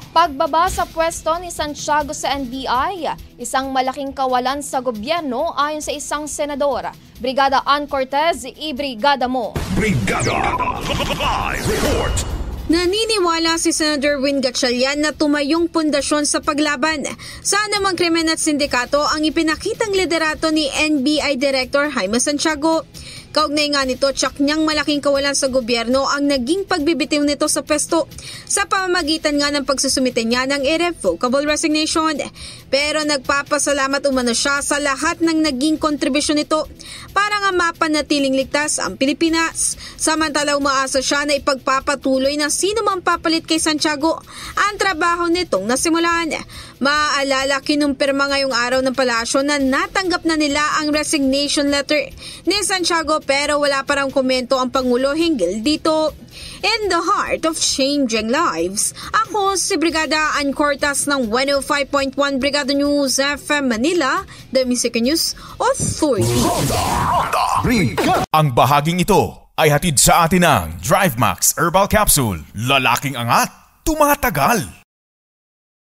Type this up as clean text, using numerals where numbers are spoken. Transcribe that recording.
Pagbaba sa pwesto ni Santiago sa NBI, isang malaking kawalan sa gobyerno ayon sa isang senador. Brigada Ann Cortez, ibrigada mo. Brigada Live Report. Naniniwala si Senator Win Gatchalian na tumayong pundasyon sa paglaban sa anumang krimen at sindikato ang ipinakitang liderato ni NBI Director Jaime Santiago. Kaugnay nga nito, tsak niyang malaking kawalan sa gobyerno ang naging pagbibitiw nito sa pwesto sa pamamagitan nga ng pagsusumite niya ng irrevocable resignation. Pero nagpapasalamat umano siya sa lahat ng naging kontribusyon nito para nga mapanatiling ligtas ang Pilipinas. Samantala umaasa siya na ipagpapatuloy ng sino mang papalit kay Santiago ang trabaho nitong nasimulan. Maaalala, kinumpirma ngayong araw ng palasyo na natanggap na nila ang resignation letter ni Santiago pero wala pa raw komento ang Pangulo hinggil dito. In the heart of changing lives, ako si Brigada Ann Cortez ng 105.1 Brigada News FM Manila, the Music News Authority. Ang bahaging ito ay hatid sa atin ng DriveMax Herbal Capsule. Lalaking angat, tumatagal.